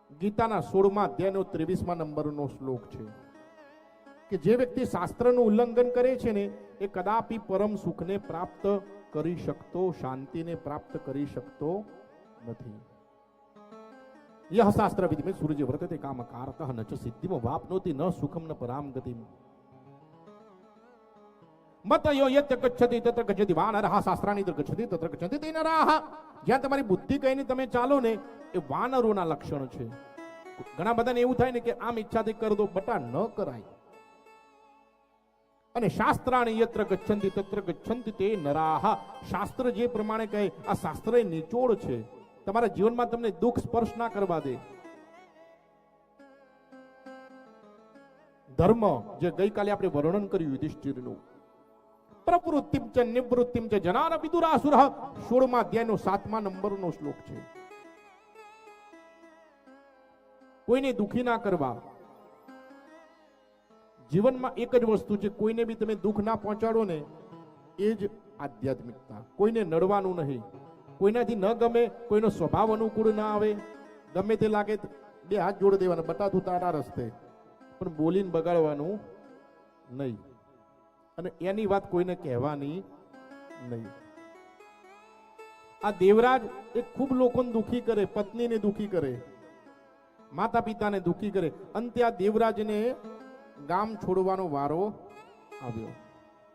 ગીતાના 16મા અધ્યાયનો 23મા નંબરનો શ્લોક છે કે જે વ્યક્તિ શાસ્ત્રનું ઉલ્લંઘન કરે છે ને એ કદાપી પરમ સુખને પ્રાપ્ત કરી શકતો, શાંતિને પ્રાપ્ત કરી શકતો નથી. યહ શાસ્ત્ર વિધિ સૂર્ય વર્તતે કામકારતઃ ન ચ સિદ્ધિમ વાપ્નોતિ ન સુખમ ન પરામ ગતિમ. મતયો યત ગચ્છતિ તત્ર ગચ્છતિ વાનરઃ શાસ્ત્રાની તત્ર ગચ્છતિ તત્ર ગચ્છતિ તે નરાઃ. જ્યાં તમારી બુદ્ધિ કહીને તમે ચાલો ને એ વાનરોના લક્ષણ છે. ઘણા બધાને એવું થાય ને કે આમ ઈચ્છાથી કરી દો, બટા ન કરાય. અને શાસ્ત્રાણી યત્ર ગચ્છન્તિ તત્ર ગચ્છન્તિ તે નરાઃ. શાસ્ત્ર જે પ્રમાણે કહે આ શાસ્ત્ર એ નિચોડ છે. તમારા જીવનમાં તમને દુઃખ સ્પર્શ ના કરવા દે. ધર્મ જે ગઈકાલે આપણે વર્ણન કર્યું યુધિષ્ઠિરનું, પ્રવૃત્તિમ ચ નિવૃત્તિમ ચ જનાન વિદુરાસુરઃ 16મા અધ્યાયનો 7મા નંબરનો શ્લોક છે. કોઈને દુખી ના કરવા. જીવનમાં એક જ વસ્તુ છે, કોઈને બી તમે દુઃખ ના પહોંચાડો ને એ જ આધ્યાત્મિકતા. કોઈને નડવાનું નહીં, કોઈનાથી ન ગમે, કોઈનો સ્વભાવ અનુકૂળ ના આવે, ગમે તે લાગે બે હાથ જોડી દેવાના, બટા તું તારા રસ્તે, પણ બોલીને બગાડવાનું નહીં. અને એની વાત કોઈને કહેવાની નહીં. આ દેવરાજ એ ખૂબ લોકોને દુખી કરે, પત્નીને દુખી કરે, માતા પિતાને દુખી કરે. અંતે આ દેવરાજને ગામ છોડવાનો વારો આવ્યો.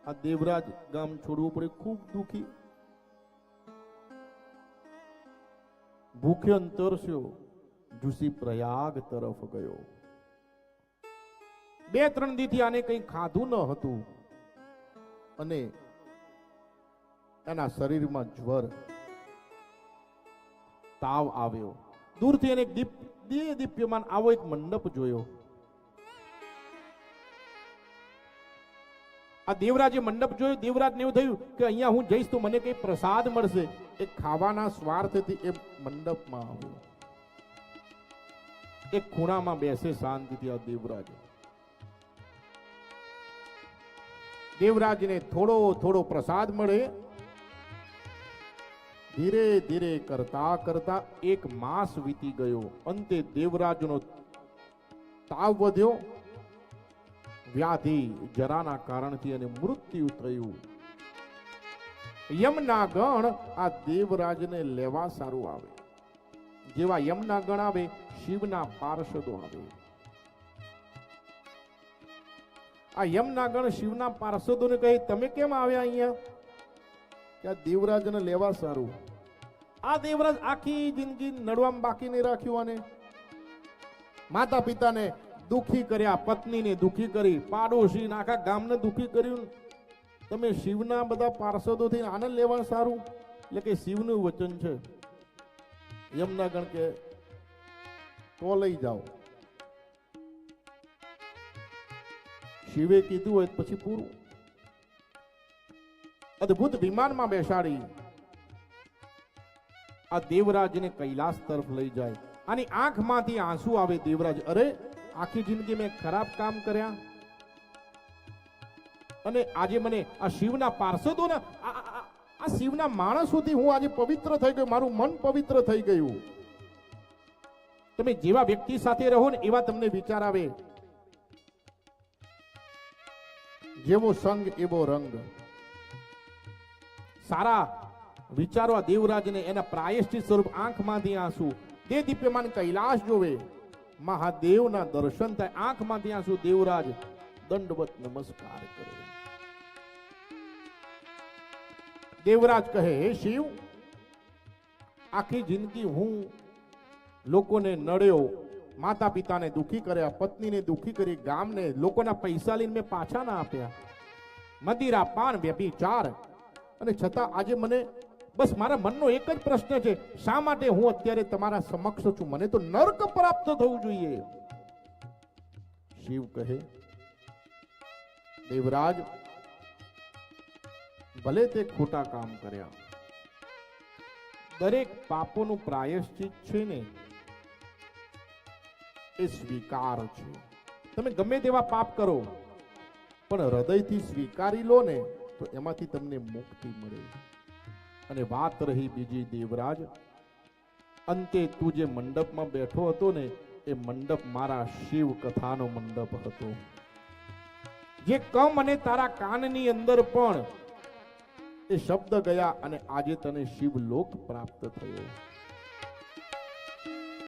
આ દેવરાજ ગામ છોડવું પડે, ખૂબ દુખી, ભૂખ્યો તરસ્યો, ઝૂસી પ્રયાગ તરફ ગયો. 2-3 દીથી આને કંઈ ખાધું ન હતું અને એના શરીરમાં જ્વર, તાવ આવ્યો. દૂરથી એને દીપ્યમાન આવો એક મંડપ જોયો. આ દેવરાજે મંડપ જોયો. દેવરાજને એવું થયું કે અહીંયા હું જઈશ તો મને કઈ પ્રસાદ મળશે. એ ખાવાના સ્વાર્થથી એ મંડપમાં આવ્યો. એક ખૂણામાં બેસે શાંતિથી આ દેવરાજ. દેવરાજને થોડો થોડો પ્રસાદ મળે. ધીરે ધીરે કરતા કરતા 1 માસ વીતી ગયો. અંતે દેવરાજનો તાવ વધ્યો. વ્યાધિ જરાના કારણથી અને મૃત્યુ થયું. યમના ગણ આ દેવરાજને લેવા સારું આવે. જેવા યમના ગણ આવે, શિવના પાર્ષદો આવે. આ યમના ગણ શિવના પાર્ષદોને કહે તમે કેમ આવ્યા અહીંયા? કે આ દેવરાજને લેવા સારું. આ દેવરાજ આખી જિંદગી નડવામાં બાકી નહીં રાખ્યું. અને માતા પિતાને દુખી કર્યા, પત્નીને દુખી કરી, પાડોશી આખા ગામને દુખી કર્યું. તમે શિવના બધા પાર્ષદોથી આનંદ લેવા સારું. એટલે કે શિવનું વચન છે. યમના ગણ કે તો લઈ જાઓ. શિવે કીધું હોય પછી પૂરું. અદ્ભુત વિમાનમાં બેસાડી આ દેવરાજને કૈલાસ તરફ લઈ જાય. આની આંખમાંથી આંસુ આવે. દેવરાજ, અરે આખી જિંદગી મેં ખરાબ કામ કર્યા અને આજે મને આ શિવના પાર્ષદોના આ શિવના માણસોથી હું આજે પવિત્ર થઈ ગયો. મારું મન પવિત્ર થઈ ગયું. તમે જેવા વ્યક્તિ સાથે રહો ને એવા તમને વિચાર આવે. જેવો સંગ એવો રંગ. સારા વિચારો આ દેવરાજને એના પ્રાયશ્ચિત સ્વરૂપ આંખમાંથી આંસુ. તે દિવ્યમાન કૈલાસ જોવે, મહાદેવના દર્શન થાય. આંખમાંથી આંસુ. દેવરાજ દંડવત નમસ્કાર કરે. દેવરાજ કહે, હે શિવ, આખી જિંદગી હું લોકોને નડ્યો, માતા પિતાને દુખી કર્યા, પત્નીને દુખી કરી, ગામને લોકોના પૈસા લઈને મેં પાછા ના આપ્યા, મદિરા પાન વ્યભિચાર, અને છતાં આજે મને બસ મારા મનનો એક જ પ્રશ્ન છે, શા માટે હું અત્યારે તમારા સમક્ષ છું? મને તો નર્ક પ્રાપ્ત થવું જોઈએ. શિવ કહે, દેવરાજ, ભલે તે ખોટા કામ કર્યા, દરેક પાપોનું પ્રાયશ્ચિત છે ને એ સ્વીકાર છે. તમે ગમે તેવા પાપ કરો પણ હૃદયથી સ્વીકારી લો ને તો એમાંથી તમને મુક્તિ મળે. અને વાત રહી બીજી, દેવરાજ, અંતે તું જે મંડપમાં બેઠો હતો ને એ મંડપ મારા શિવ કથાનો મંડપ હતો, જે કમ અને તારા કાનની અંદર પણ એ શબ્દ ગયા અને આજે તને શિવલોક પ્રાપ્ત થયો.